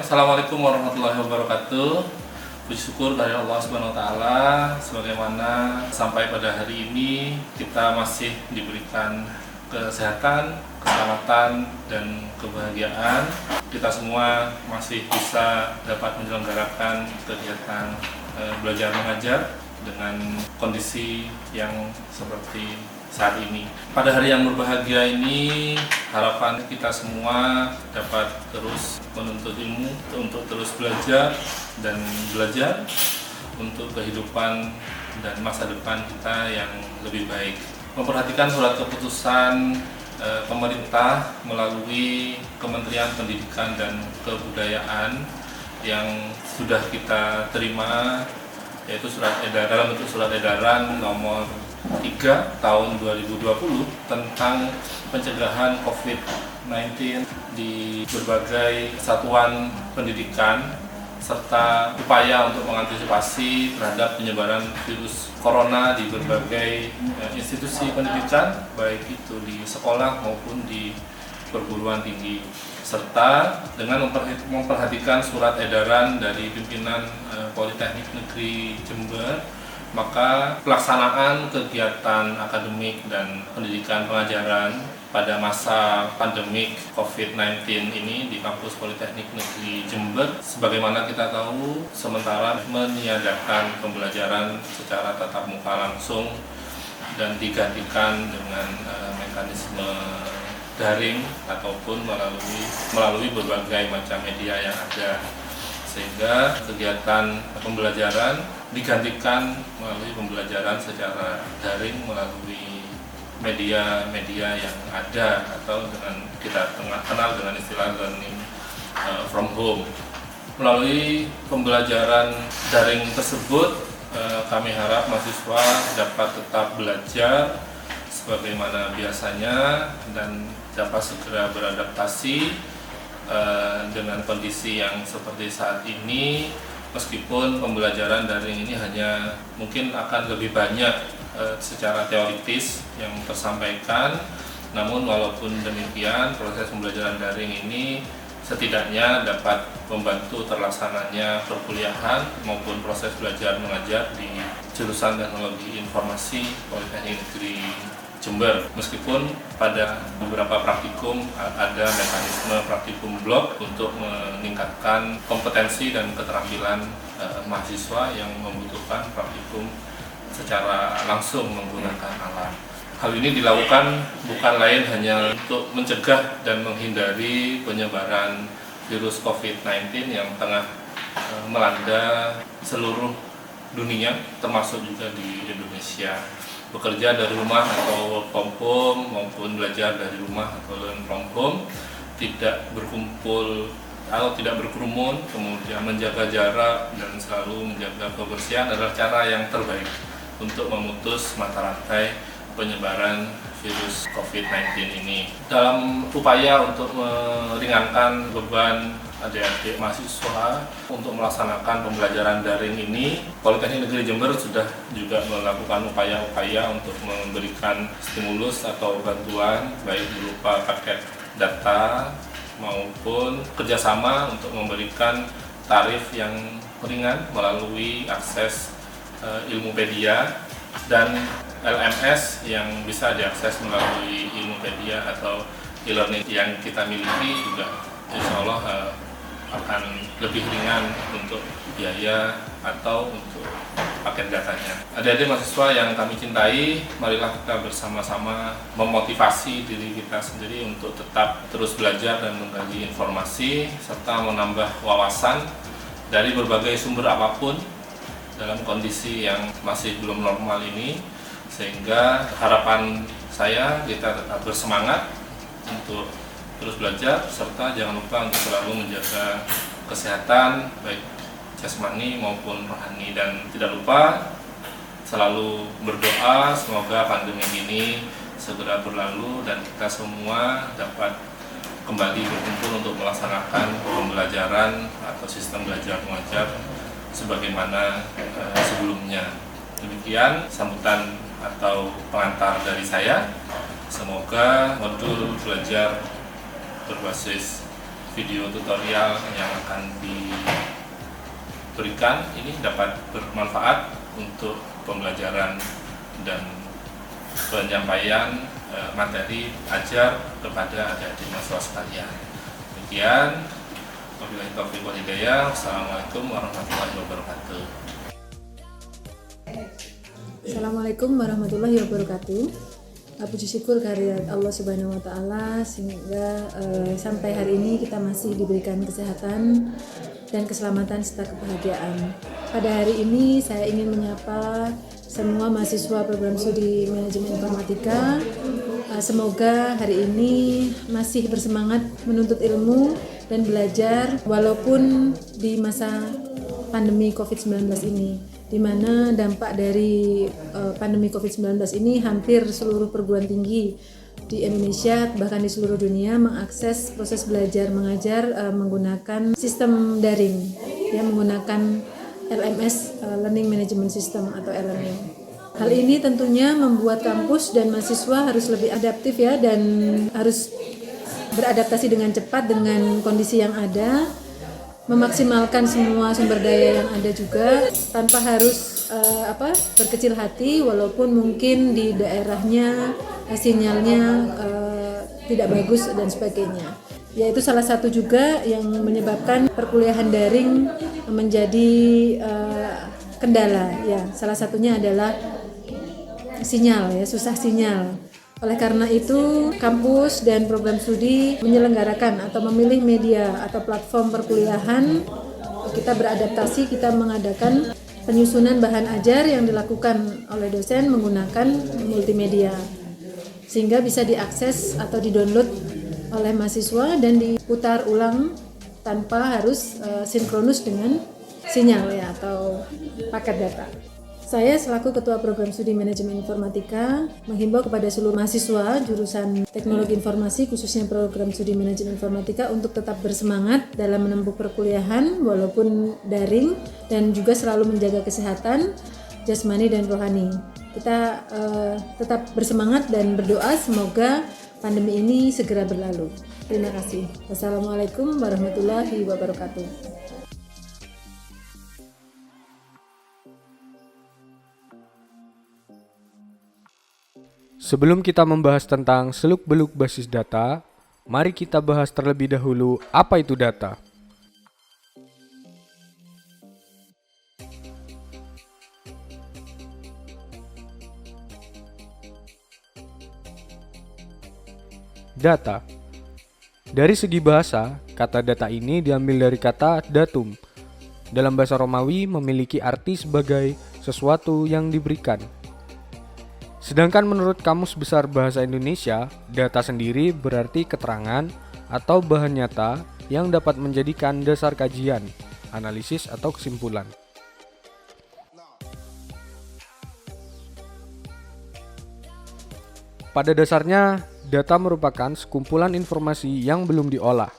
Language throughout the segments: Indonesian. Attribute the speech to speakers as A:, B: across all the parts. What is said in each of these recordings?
A: Assalamualaikum warahmatullahi wabarakatuh. Puji syukur dari Allah Subhanahu wa taala, sebagaimana sampai pada hari ini kita masih diberikan kesehatan, keselamatan dan kebahagiaan. Kita semua masih bisa dapat menyelenggarakan kegiatan belajar mengajar dengan kondisi yang seperti saat ini. Pada hari yang berbahagia ini, harapan kita semua dapat terus menuntut ilmu, untuk terus belajar dan belajar untuk kehidupan dan masa depan kita yang lebih baik. Memperhatikan surat keputusan pemerintah melalui Kementerian Pendidikan dan Kebudayaan yang sudah kita terima, yaitu dalam bentuk surat edaran nomor 3 tahun 2020 tentang pencegahan COVID-19 di berbagai satuan pendidikan serta upaya untuk mengantisipasi terhadap penyebaran virus corona di berbagai institusi pendidikan, baik itu di sekolah maupun di perguruan tinggi, serta dengan memperhatikan surat edaran dari pimpinan Politeknik Negeri Jember, maka pelaksanaan kegiatan akademik dan pendidikan pengajaran pada masa pandemik COVID-19 ini di kampus Politeknik Negeri Jember, sebagaimana kita tahu, sementara meniadakan pembelajaran secara tatap muka langsung dan digantikan dengan mekanisme daring ataupun melalui berbagai macam media yang ada, sehingga kegiatan pembelajaran digantikan melalui pembelajaran secara daring melalui media-media yang ada atau dengan kita kenal dengan istilah learning from home. Melalui pembelajaran daring tersebut, kami harap mahasiswa dapat tetap belajar sebagaimana biasanya dan dapat segera beradaptasi dengan kondisi yang seperti saat ini. Meskipun pembelajaran daring ini hanya mungkin akan lebih banyak secara teoritis yang tersampaikan, namun walaupun demikian proses pembelajaran daring ini setidaknya dapat membantu terlaksananya perkuliahan maupun proses belajar mengajar di jurusan Teknologi Informasi Politeknik Negeri Jember. Meskipun pada beberapa praktikum ada mekanisme praktikum blok untuk meningkatkan kompetensi dan keterampilan mahasiswa yang membutuhkan praktikum secara langsung menggunakan alat. Hal ini dilakukan bukan lain hanya untuk mencegah dan menghindari penyebaran virus COVID-19 yang tengah melanda seluruh dunia, termasuk juga di Indonesia. Bekerja dari rumah atau work from home maupun belajar dari rumah atau learn from home, tidak berkumpul atau tidak berkerumun, kemudian menjaga jarak dan selalu menjaga kebersihan adalah cara yang terbaik untuk memutus mata rantai penyebaran virus COVID-19 ini. Dalam upaya untuk meringankan beban adik-adik mahasiswa untuk melaksanakan pembelajaran daring ini, Politeknik Negeri Jember sudah juga melakukan upaya-upaya untuk memberikan stimulus atau bantuan baik berupa paket data maupun kerjasama untuk memberikan tarif yang ringan melalui akses Ilmupedia dan LMS yang bisa diakses melalui Ilmupedia atau e-learning yang kita miliki juga insya Allah akan lebih ringan untuk biaya atau untuk paket datanya. Adik-adik mahasiswa yang kami cintai, marilah kita bersama-sama memotivasi diri kita sendiri untuk tetap terus belajar dan mengkaji informasi serta menambah wawasan dari berbagai sumber apapun dalam kondisi yang masih belum normal ini, sehingga harapan saya kita tetap bersemangat untuk terus belajar serta jangan lupa untuk selalu menjaga kesehatan baik jasmani maupun rohani, dan tidak lupa selalu berdoa semoga pandemi ini segera berlalu dan kita semua dapat kembali berkumpul untuk melaksanakan pembelajaran atau sistem belajar mengajar sebagaimana sebelumnya. Demikian sambutan atau pengantar dari saya. Semoga modul belajar berbasis video tutorial yang akan diberikan ini dapat bermanfaat untuk pembelajaran dan penyampaian materi ajar kepada adik-adik mahasiswa sekalian. Demikian, wabillahi taufiq wal hidayah. Wassalamualaikum warahmatullahi wabarakatuh.
B: Assalamualaikum warahmatullahi wabarakatuh. Puji syukur kehadirat Allah Subhanahu wa taala sehingga sampai hari ini kita masih diberikan kesehatan dan keselamatan serta kebahagiaan. Pada hari ini saya ingin menyapa semua mahasiswa program studi manajemen informatika. Semoga hari ini masih bersemangat menuntut ilmu dan belajar walaupun di masa pandemi COVID-19 ini, di mana dampak dari pandemi COVID-19 ini hampir seluruh perguruan tinggi di Indonesia bahkan di seluruh dunia mengakses proses belajar mengajar menggunakan sistem daring, ya, menggunakan LMS, Learning Management System atau LMS. Hal ini tentunya membuat kampus dan mahasiswa harus lebih adaptif, ya, dan harus beradaptasi dengan cepat dengan kondisi yang ada, memaksimalkan semua sumber daya yang ada juga tanpa harus berkecil hati walaupun mungkin di daerahnya sinyalnya tidak bagus dan sebagainya. Yaitu salah satu juga yang menyebabkan perkuliahan daring menjadi kendala, ya. Salah satunya adalah sinyal, ya, susah sinyal. Oleh karena itu, kampus dan program studi menyelenggarakan atau memilih media atau platform perkuliahan. Kita beradaptasi, kita mengadakan penyusunan bahan ajar yang dilakukan oleh dosen menggunakan multimedia, sehingga bisa diakses atau didownload oleh mahasiswa dan diputar ulang tanpa harus sinkronus dengan sinyal, ya, atau paket data. Saya selaku Ketua Program Studi Manajemen Informatika menghimbau kepada seluruh mahasiswa jurusan Teknologi Informasi khususnya Program Studi Manajemen Informatika untuk tetap bersemangat dalam menempuh perkuliahan walaupun daring dan juga selalu menjaga kesehatan jasmani dan rohani. Kita tetap bersemangat dan berdoa semoga pandemi ini segera berlalu. Terima kasih. Wassalamualaikum warahmatullahi wabarakatuh.
C: Sebelum kita membahas tentang seluk-beluk basis data, mari kita bahas terlebih dahulu apa itu data. Data. Dari segi bahasa, kata data ini diambil dari kata datum. Dalam bahasa Romawi memiliki arti sebagai sesuatu yang diberikan. Sedangkan menurut Kamus Besar Bahasa Indonesia, data sendiri berarti keterangan atau bahan nyata yang dapat menjadikan dasar kajian, analisis atau kesimpulan. Pada dasarnya, data merupakan sekumpulan informasi yang belum diolah,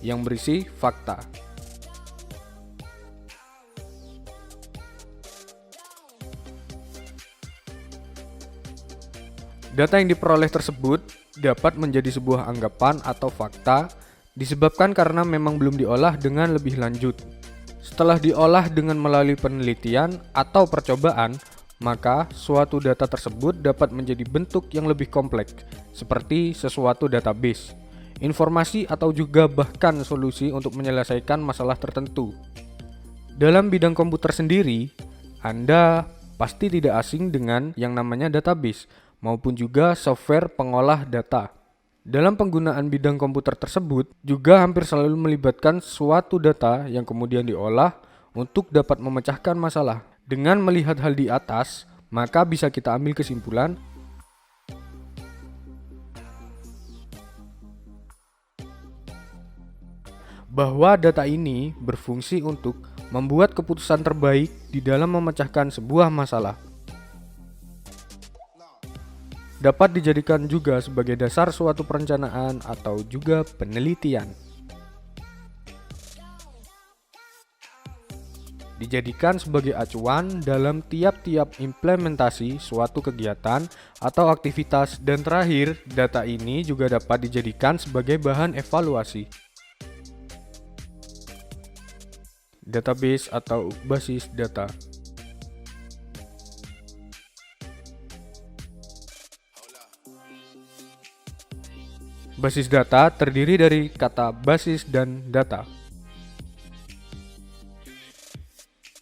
C: yang berisi fakta. Data yang diperoleh tersebut dapat menjadi sebuah anggapan atau fakta disebabkan karena memang belum diolah dengan lebih lanjut. Setelah diolah dengan melalui penelitian atau percobaan, maka suatu data tersebut dapat menjadi bentuk yang lebih kompleks, seperti sesuatu database, informasi atau juga bahkan solusi untuk menyelesaikan masalah tertentu. Dalam bidang komputer sendiri, Anda pasti tidak asing dengan yang namanya database, maupun juga software pengolah data. Dalam penggunaan bidang komputer tersebut juga hampir selalu melibatkan suatu data yang kemudian diolah untuk dapat memecahkan masalah. Dengan melihat hal di atas, maka bisa kita ambil kesimpulan bahwa data ini berfungsi untuk membuat keputusan terbaik di dalam memecahkan sebuah masalah. Dapat dijadikan juga sebagai dasar suatu perencanaan atau juga penelitian. Dijadikan sebagai acuan dalam tiap-tiap implementasi suatu kegiatan atau aktivitas, dan terakhir, data ini juga dapat dijadikan sebagai bahan evaluasi. database atau basis data. Basis data terdiri dari kata basis dan data.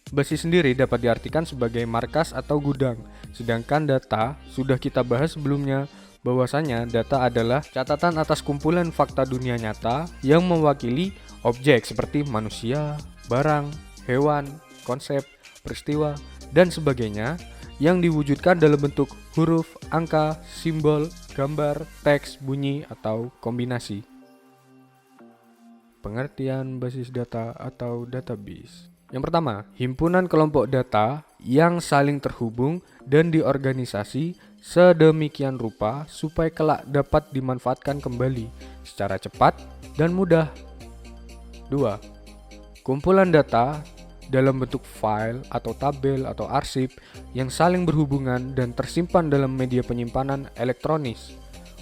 C: Basis sendiri dapat diartikan sebagai markas atau gudang, sedangkan data sudah kita bahas sebelumnya bahwasanya data adalah catatan atas kumpulan fakta dunia nyata yang mewakili objek seperti manusia, barang, hewan, konsep, peristiwa, dan sebagainya yang diwujudkan dalam bentuk huruf, angka, simbol, gambar, teks, bunyi, atau kombinasi. Pengertian basis data atau database. Yang pertama, himpunan kelompok data yang saling terhubung dan diorganisasi sedemikian rupa supaya kelak dapat dimanfaatkan kembali secara cepat dan mudah. 2. Kumpulan data dalam bentuk file atau tabel atau arsip yang saling berhubungan dan tersimpan dalam media penyimpanan elektronis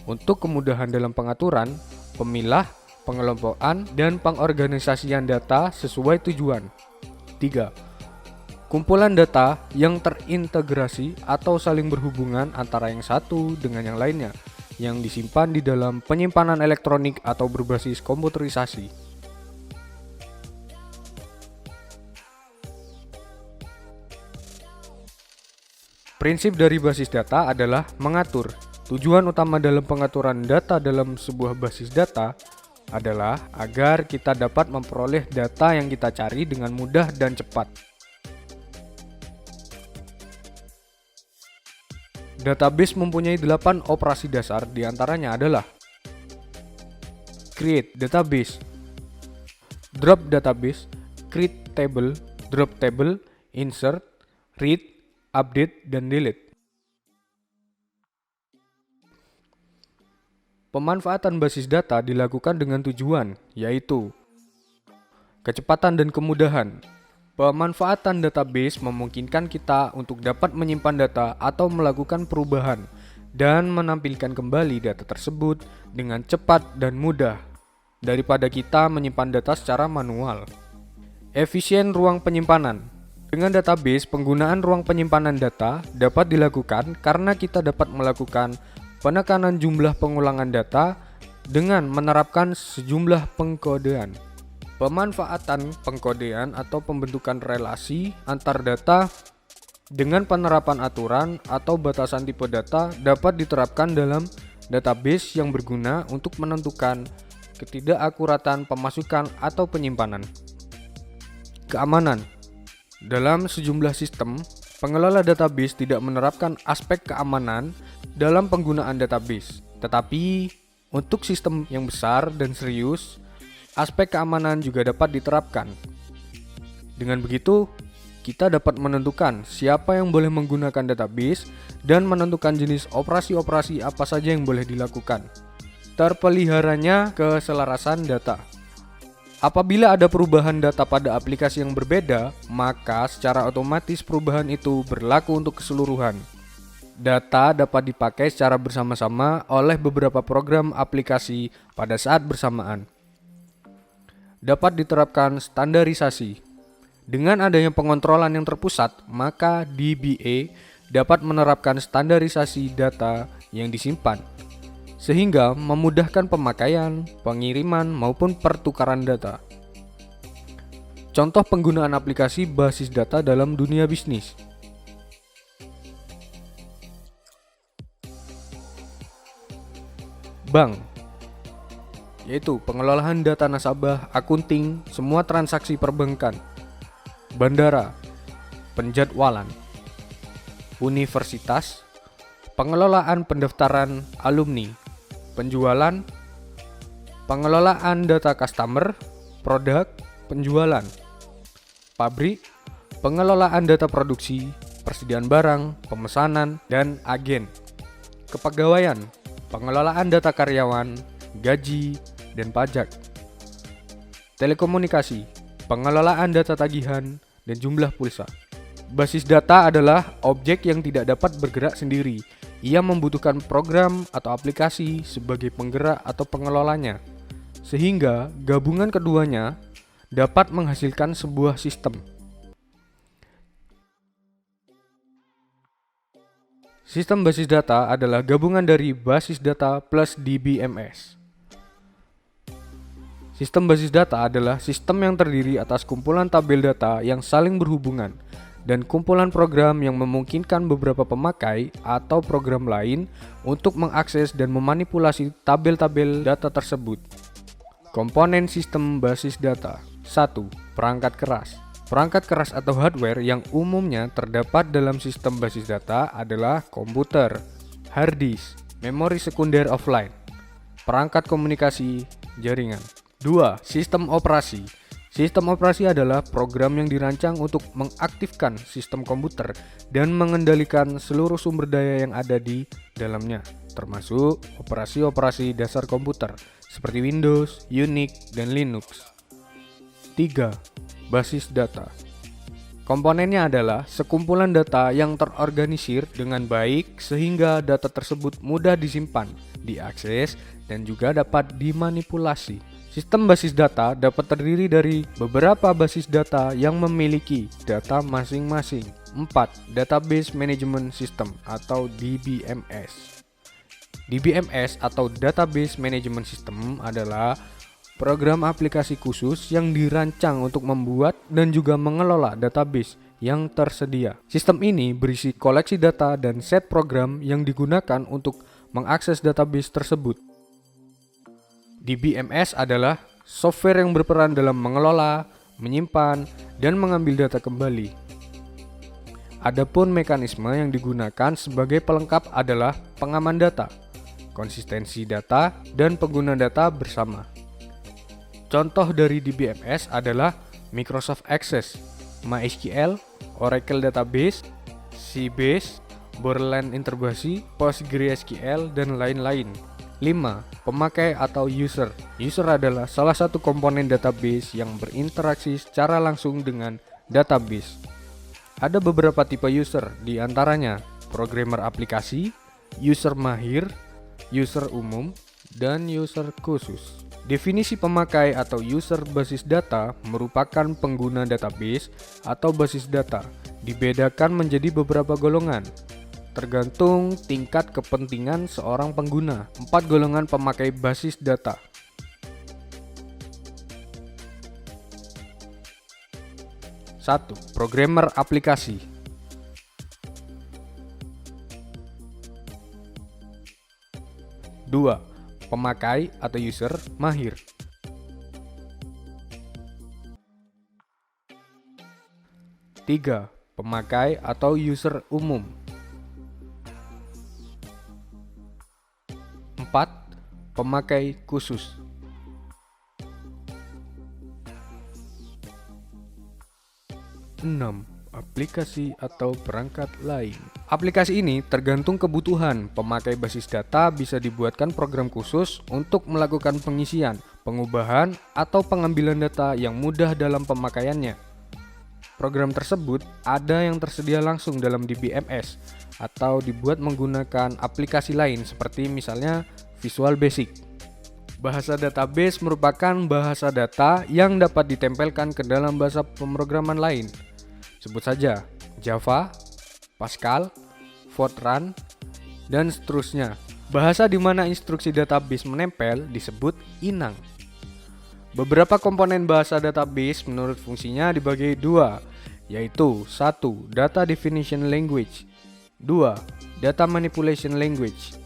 C: untuk kemudahan dalam pengaturan, pemilah, pengelompokan, dan pengorganisasian data sesuai tujuan. 3. Kumpulan data yang terintegrasi atau saling berhubungan antara yang satu dengan yang lainnya yang disimpan di dalam penyimpanan elektronik atau berbasis komputerisasi. Prinsip dari basis data adalah mengatur. Tujuan utama dalam pengaturan data dalam sebuah basis data adalah agar kita dapat memperoleh data yang kita cari dengan mudah dan cepat. Database mempunyai 8 operasi dasar, diantaranya adalah create database, drop database, create table, drop table, insert, read, update, dan delete. Pemanfaatan basis data dilakukan dengan tujuan, yaitu kecepatan dan kemudahan. Pemanfaatan database memungkinkan kita untuk dapat menyimpan data atau melakukan perubahan dan menampilkan kembali data tersebut dengan cepat dan mudah daripada kita menyimpan data secara manual. Efisien ruang penyimpanan. Dengan database, penggunaan ruang penyimpanan data dapat dilakukan karena kita dapat melakukan penekanan jumlah pengulangan data dengan menerapkan sejumlah pengkodean. Pemanfaatan pengkodean atau pembentukan relasi antar data dengan penerapan aturan atau batasan tipe data dapat diterapkan dalam database yang berguna untuk menentukan ketidakakuratan pemasukan atau penyimpanan. Keamanan. Dalam sejumlah sistem, pengelola database tidak menerapkan aspek keamanan dalam penggunaan database. Tetapi, untuk sistem yang besar dan serius, aspek keamanan juga dapat diterapkan. Dengan begitu, kita dapat menentukan siapa yang boleh menggunakan database dan menentukan jenis operasi-operasi apa saja yang boleh dilakukan. Terpeliharanya keselarasan data. Apabila ada perubahan data pada aplikasi yang berbeda, maka secara otomatis perubahan itu berlaku untuk keseluruhan. Data dapat dipakai secara bersama-sama oleh beberapa program aplikasi pada saat bersamaan. Dapat diterapkan standarisasi. Dengan adanya pengontrolan yang terpusat, maka DBA dapat menerapkan standarisasi data yang disimpan, sehingga memudahkan pemakaian, pengiriman, maupun pertukaran data. Contoh penggunaan aplikasi basis data dalam dunia bisnis. Bank, yaitu pengelolaan data nasabah, akunting, semua transaksi perbankan. Bandara, penjadwalan. Universitas, pengelolaan pendaftaran alumni. Penjualan, pengelolaan data customer, produk, penjualan. Pabrik, pengelolaan data produksi, persediaan barang, pemesanan, dan agen. Kepegawaian, pengelolaan data karyawan, gaji, dan pajak. Telekomunikasi, pengelolaan data tagihan, dan jumlah pulsa. Basis data adalah objek yang tidak dapat bergerak sendiri. Ia membutuhkan program atau aplikasi sebagai penggerak atau pengelolanya. Sehingga gabungan keduanya dapat menghasilkan sebuah sistem. Sistem basis data adalah gabungan dari basis data plus DBMS. Sistem basis data adalah sistem yang terdiri atas kumpulan tabel data yang saling berhubungan dan kumpulan program yang memungkinkan beberapa pemakai atau program lain untuk mengakses dan memanipulasi tabel-tabel data tersebut. Komponen sistem basis data. 1. Perangkat keras. Perangkat keras atau hardware yang umumnya terdapat dalam sistem basis data adalah komputer, hard disk, memori sekunder offline, perangkat komunikasi, jaringan. 2. Sistem operasi. Sistem operasi adalah program yang dirancang untuk mengaktifkan sistem komputer dan mengendalikan seluruh sumber daya yang ada di dalamnya, termasuk operasi-operasi dasar komputer seperti Windows, Unix, dan Linux. 3. Basis data. Komponennya adalah sekumpulan data yang terorganisir dengan baik sehingga data tersebut mudah disimpan, diakses, dan juga dapat dimanipulasi. Sistem basis data dapat terdiri dari beberapa basis data yang memiliki data masing-masing. 4. Database Management System atau DBMS. DBMS atau Database Management System adalah program aplikasi khusus yang dirancang untuk membuat dan juga mengelola database yang tersedia. Sistem ini berisi koleksi data dan set program yang digunakan untuk mengakses database tersebut. DBMS adalah software yang berperan dalam mengelola, menyimpan, dan mengambil data kembali. Adapun mekanisme yang digunakan sebagai pelengkap adalah pengaman data, konsistensi data, dan pengguna data bersama. Contoh dari DBMS adalah Microsoft Access, MySQL, Oracle Database, Sybase, Borderland Interbase, PostgreSQL, dan lain-lain. 5. Pemakai atau user. User adalah salah satu komponen database yang berinteraksi secara langsung dengan database. Ada beberapa tipe user, di antaranya programmer aplikasi, user mahir, user umum, dan user khusus. Definisi pemakai atau user basis data merupakan pengguna database atau basis data. Dibedakan menjadi beberapa golongan, tergantung tingkat kepentingan seorang pengguna. 4 golongan pemakai basis data. 1. Programmer aplikasi. 2. Pemakai atau user mahir. 3. Pemakai atau user umum. 4. Pemakai khusus. 6. Aplikasi atau perangkat lain. Aplikasi ini tergantung kebutuhan. Pemakai basis data bisa dibuatkan program khusus untuk melakukan pengisian, pengubahan, atau pengambilan data yang mudah dalam pemakaiannya. Program tersebut ada yang tersedia langsung dalam DBMS atau dibuat menggunakan aplikasi lain seperti misalnya Visual Basic. Bahasa database merupakan bahasa data yang dapat ditempelkan ke dalam bahasa pemrograman lain. Sebut saja Java, Pascal, Fortran, dan seterusnya. Bahasa di mana instruksi database menempel disebut inang. Beberapa komponen bahasa database menurut fungsinya dibagi dua, yaitu 1. Data Definition Language, 2. Data Manipulation Language.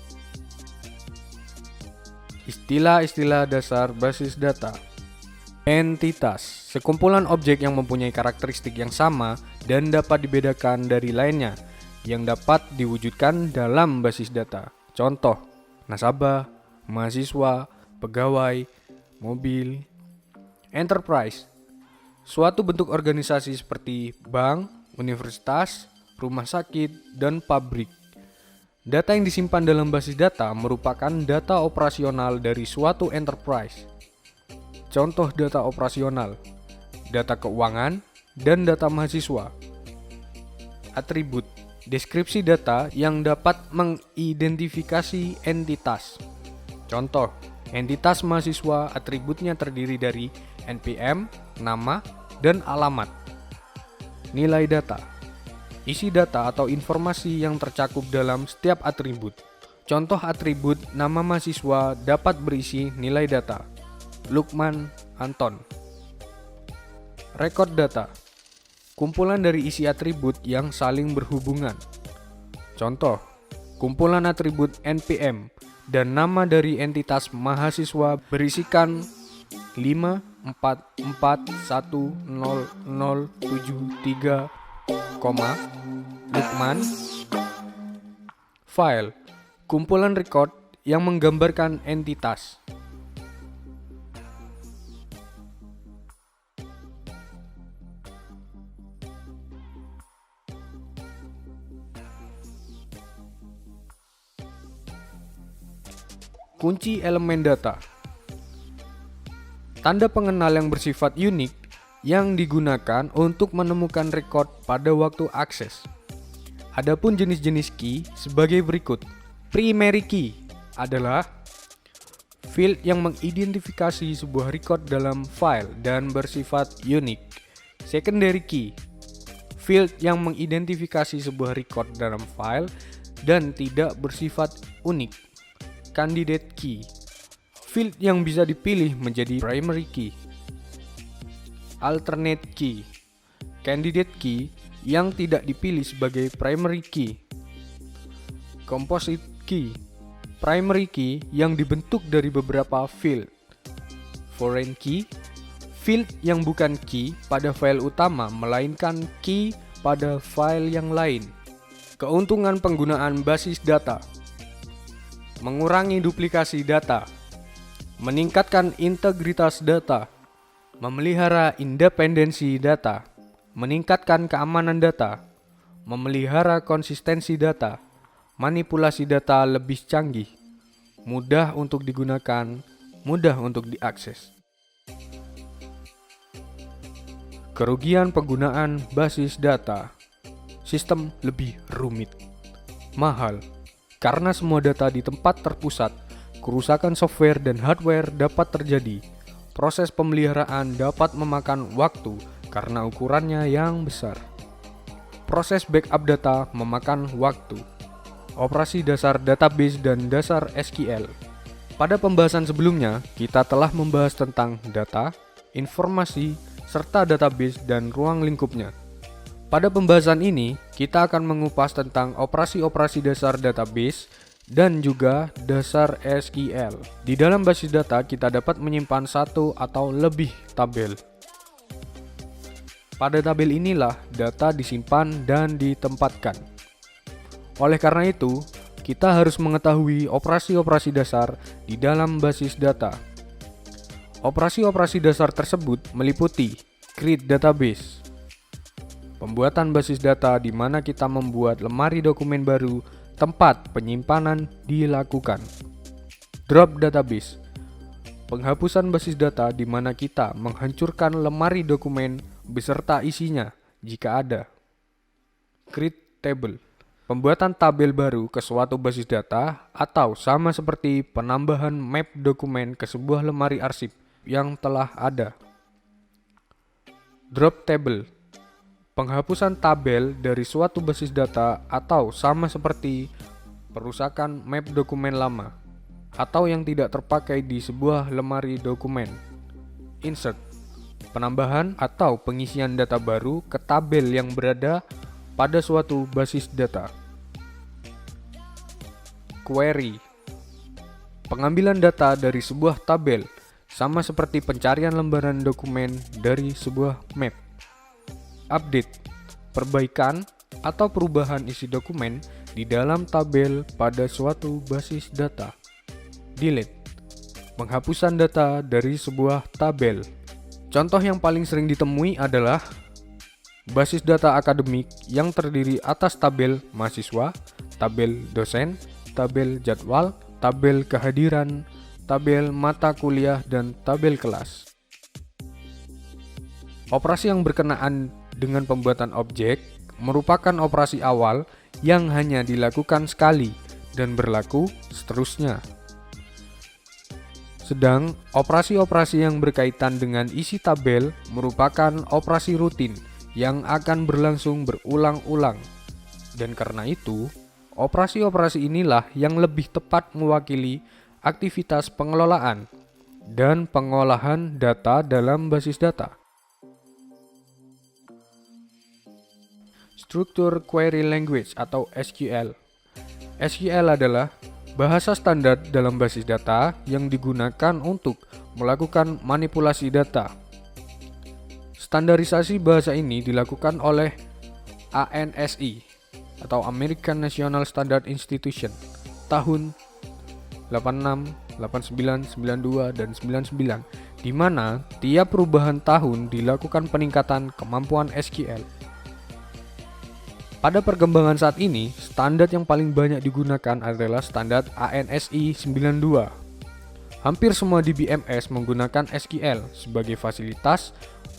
C: Istilah-istilah dasar basis data. Entitas, sekumpulan objek yang mempunyai karakteristik yang sama dan dapat dibedakan dari lainnya yang dapat diwujudkan dalam basis data. Contoh, nasabah, mahasiswa, pegawai, mobil. Enterprise, suatu bentuk organisasi seperti bank, universitas, rumah sakit, dan pabrik. Data yang disimpan dalam basis data merupakan data operasional dari suatu enterprise. Contoh data operasional, data keuangan, dan data mahasiswa. Atribut, deskripsi data yang dapat mengidentifikasi entitas. Contoh, entitas mahasiswa atributnya terdiri dari NPM, nama, dan alamat. Nilai data. Isi data atau informasi yang tercakup dalam setiap atribut. Contoh atribut nama mahasiswa dapat berisi nilai data. Lukman Anton. Rekod data. Kumpulan dari isi atribut yang saling berhubungan. Contoh, kumpulan atribut NPM dan nama dari entitas mahasiswa berisikan 544100073, Lukman. File. Kumpulan record yang menggambarkan entitas. Kunci elemen data. Tanda pengenal yang bersifat unik yang digunakan untuk menemukan rekod pada waktu akses. Adapun jenis-jenis key sebagai berikut. Primary key adalah field yang mengidentifikasi sebuah record dalam file dan bersifat unik. Secondary key, field yang mengidentifikasi sebuah record dalam file dan tidak bersifat unik. Candidate key, field yang bisa dipilih menjadi primary key. Alternate key, candidate key yang tidak dipilih sebagai primary key. Composite key, primary key yang dibentuk dari beberapa field. Foreign key, field yang bukan key pada file utama melainkan key pada file yang lain. Keuntungan penggunaan basis data. Mengurangi duplikasi data, meningkatkan integritas data, memelihara independensi data, meningkatkan keamanan data, memelihara konsistensi data, manipulasi data lebih canggih, mudah untuk digunakan, mudah untuk diakses. Kerugian penggunaan basis data. Sistem lebih rumit, mahal. Karena semua data di tempat terpusat, kerusakan software dan hardware dapat terjadi. Proses pemeliharaan dapat memakan waktu karena ukurannya yang besar. Proses backup data memakan waktu. Operasi dasar database dan dasar SQL. Pada pembahasan sebelumnya, kita telah membahas tentang data, informasi, serta database dan ruang lingkupnya. Pada pembahasan ini, kita akan mengupas tentang operasi-operasi dasar database dan juga dasar SQL. Di dalam basis data, kita dapat menyimpan satu atau lebih tabel. Pada tabel inilah data disimpan dan ditempatkan. Oleh karena itu, kita harus mengetahui operasi-operasi dasar di dalam basis data. Operasi-operasi dasar tersebut meliputi create database, pembuatan basis data di mana kita membuat lemari dokumen baru tempat penyimpanan dilakukan. Drop database, penghapusan basis data di mana kita menghancurkan lemari dokumen beserta isinya jika ada. Create table, pembuatan tabel baru ke suatu basis data atau sama seperti penambahan map dokumen ke sebuah lemari arsip yang telah ada. Drop table, penghapusan tabel dari suatu basis data atau sama seperti perusakan map dokumen lama atau yang tidak terpakai di sebuah lemari dokumen. Insert, penambahan atau pengisian data baru ke tabel yang berada pada suatu basis data. Query, pengambilan data dari sebuah tabel sama seperti pencarian lembaran dokumen dari sebuah map. Update, perbaikan atau perubahan isi dokumen di dalam tabel pada suatu basis data. Delete, penghapusan data dari sebuah tabel. Contoh yang paling sering ditemui adalah basis data akademik yang terdiri atas tabel mahasiswa, tabel dosen, tabel jadwal, tabel kehadiran, tabel mata kuliah, dan tabel kelas. Operasi yang berkenaan dengan pembuatan objek merupakan operasi awal yang hanya dilakukan sekali dan berlaku seterusnya. Sedang operasi-operasi yang berkaitan dengan isi tabel merupakan operasi rutin yang akan berlangsung berulang-ulang. Dan karena itu, operasi-operasi inilah yang lebih tepat mewakili aktivitas pengelolaan dan pengolahan data dalam basis data. Struktur Query Language atau SQL. SQL adalah bahasa standar dalam basis data yang digunakan untuk melakukan manipulasi data. Standarisasi bahasa ini dilakukan oleh ANSI atau American National Standard Institution tahun 86, 89, 92, dan 99, di mana tiap perubahan tahun dilakukan peningkatan kemampuan SQL. Pada perkembangan saat ini, standar yang paling banyak digunakan adalah standar ANSI 92. Hampir semua DBMS menggunakan SQL sebagai fasilitas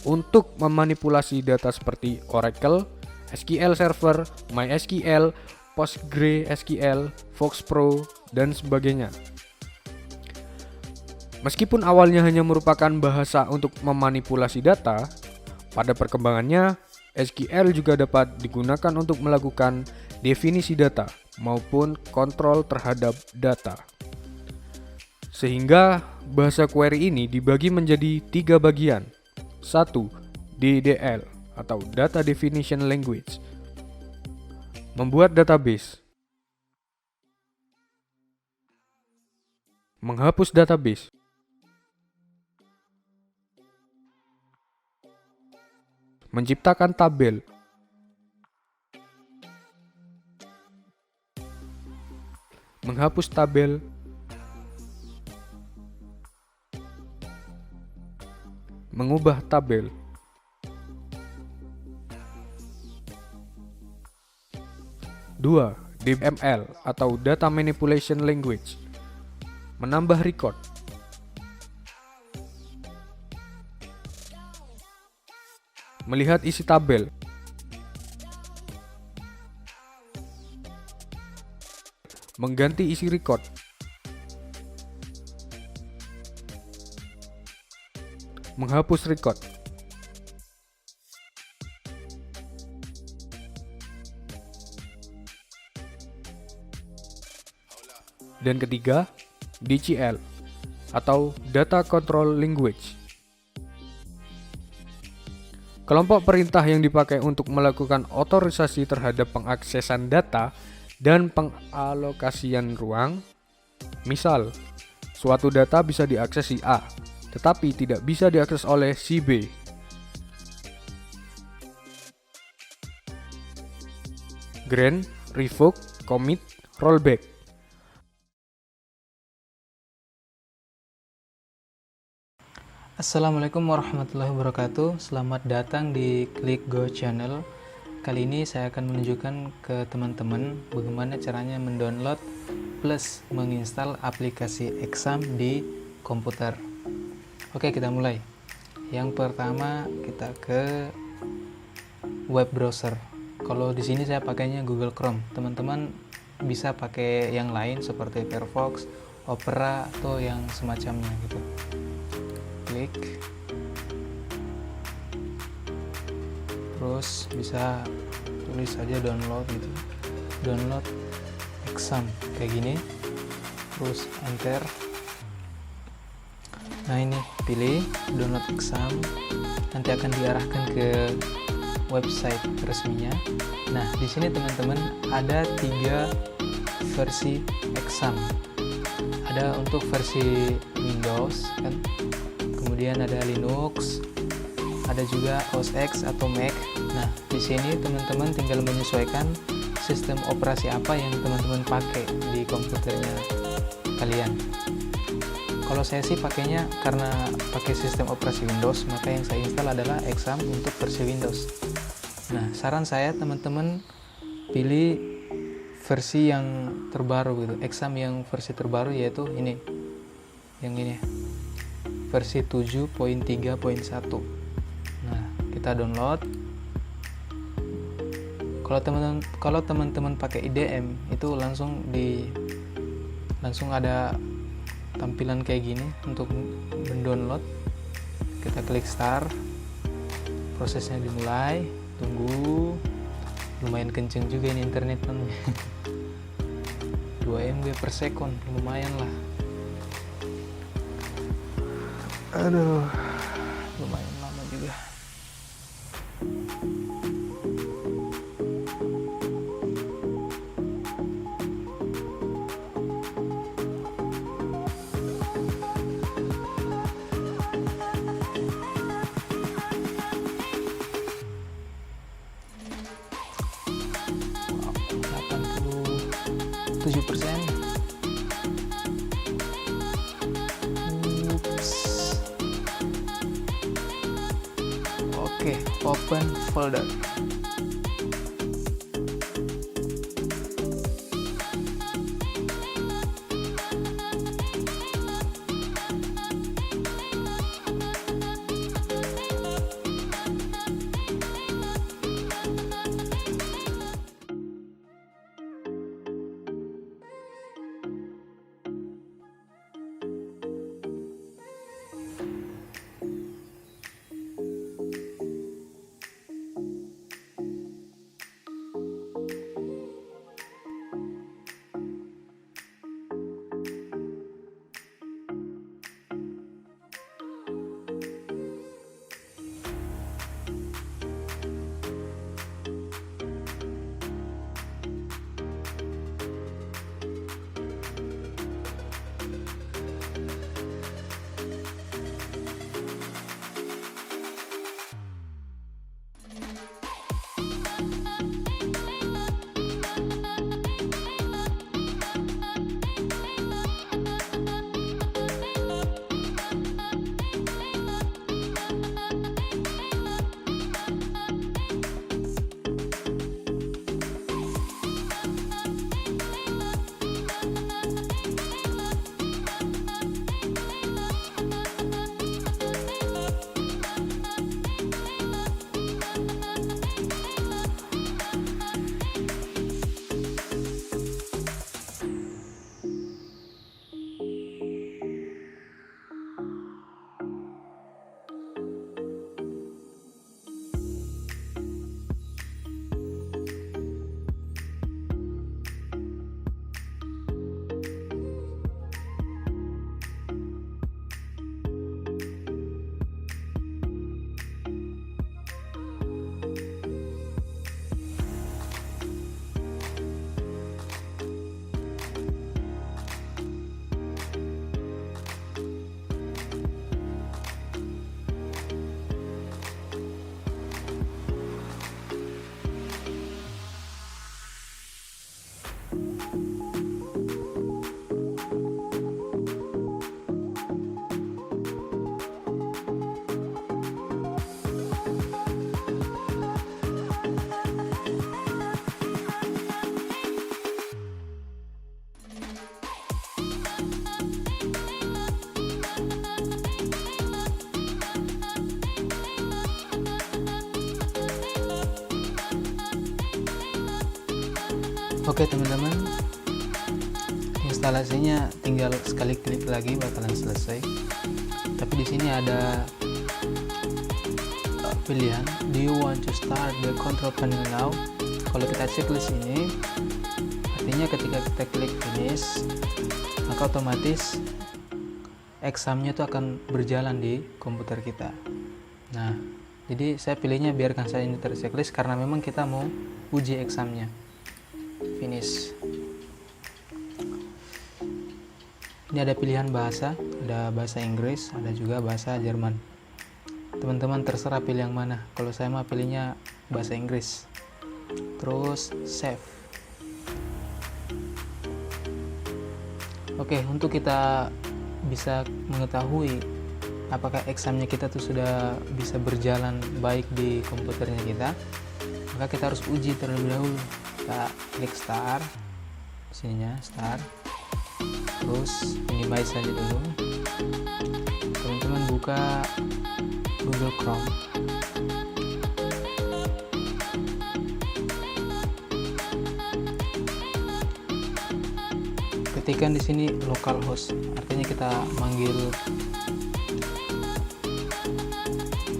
C: untuk memanipulasi data seperti Oracle, SQL Server, MySQL, PostgreSQL, FoxPro, dan sebagainya. Meskipun awalnya hanya merupakan bahasa untuk memanipulasi data, pada perkembangannya SQL juga dapat digunakan untuk melakukan definisi data maupun kontrol terhadap data. Sehingga bahasa query ini dibagi menjadi 3 bagian. 1. DDL atau Data Definition Language. Membuat database. Menghapus database. Menciptakan tabel. Menghapus tabel. Mengubah tabel. Dua, DML atau Data Manipulation Language. Menambah record. Melihat isi tabel. Mengganti isi record. Menghapus record. Dan ketiga, DCL atau Data Control Language. Kelompok perintah yang dipakai untuk melakukan otorisasi terhadap pengaksesan data dan pengalokasian ruang. Misal, suatu data bisa diakses si A, tetapi tidak bisa diakses oleh si B. Grant, revoke, commit, rollback.
D: Assalamualaikum warahmatullahi wabarakatuh. Selamat datang di Klik Go Channel. Kali ini saya akan menunjukkan ke teman-teman bagaimana caranya mendownload plus menginstal aplikasi Exam di komputer. Oke, kita mulai. Yang pertama kita ke web browser. Kalau di sini saya pakainya Google Chrome. Teman-teman bisa pakai yang lain seperti Firefox, Opera atau yang semacamnya gitu. Klik, terus bisa tulis saja download gitu, download Exam kayak gini, terus enter. Nah ini pilih download Exam, nanti akan diarahkan ke website resminya. Nah di sini teman-teman ada 3 versi Exam. Ada untuk versi Windows kan, kemudian ada Linux, ada juga OS X atau Mac. Nah, di sini teman-teman tinggal menyesuaikan sistem operasi apa yang teman-teman pakai di komputernya kalian. Kalau saya sih pakainya karena pakai sistem operasi Windows, maka yang saya install adalah Exam untuk versi Windows. Nah, saran saya teman-teman pilih versi yang terbaru gitu, Exam yang versi terbaru yaitu ini, yang ini, versi 7.3.1. Nah, kita download. Kalau teman-teman pakai IDM itu langsung ada tampilan kayak gini untuk mendownload. Kita klik start, prosesnya dimulai, tunggu. Lumayan kenceng juga ini internet kan. 2 MB per second, lumayan lah. Aduh, lumayan lama juga. Wow, 87%. Oke, open folder. Oke teman-teman, instalasinya tinggal sekali klik lagi bakalan selesai. Tapi di sini ada pilihan, do you want to start the control panel now? Kalau kita checklist ini, artinya ketika kita klik finish, maka otomatis examnya itu akan berjalan di komputer kita. Nah, jadi saya pilihnya biarkan saya ini terchecklist karena memang kita mau uji examnya. Finish. Ini ada pilihan bahasa, ada bahasa Inggris, ada juga bahasa Jerman. Teman-teman terserah pilih yang mana. Kalau saya mah pilihnya bahasa Inggris. Terus save. Oke, untuk kita bisa mengetahui apakah examnya kita tuh sudah bisa berjalan baik di komputernya kita, maka kita harus uji terlebih dahulu. Kita klik start, sininya start, terus minimize aja dulu. Teman-teman buka Google Chrome. ketikkan di sini localhost, artinya kita manggil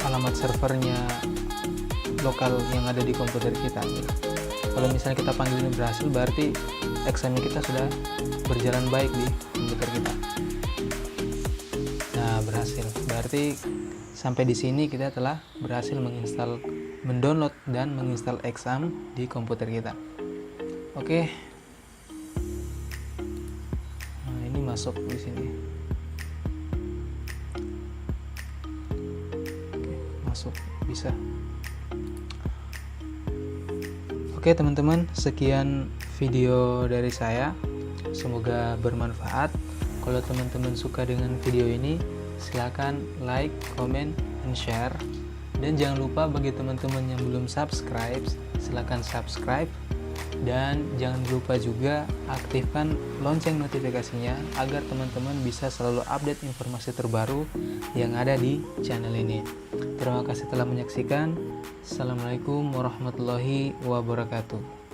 D: alamat servernya lokal yang ada di komputer kita. Kalau misalnya kita panggil ini berhasil, berarti examnya kita sudah berjalan baik di komputer kita. Nah, berhasil. Berarti sampai di sini kita telah berhasil mendownload dan menginstal exam di komputer kita. Oke. Nah, ini masuk di sini. Oke, masuk bisa. Oke teman-teman, sekian video dari saya, semoga bermanfaat. Kalau teman-teman suka dengan video ini, silakan like, comment, and share. Dan jangan lupa bagi teman-teman yang belum subscribe, silakan subscribe. Dan jangan lupa juga aktifkan lonceng notifikasinya agar teman-teman bisa selalu update informasi terbaru yang ada di channel ini. Terima kasih telah menyaksikan. Assalamualaikum warahmatullahi wabarakatuh.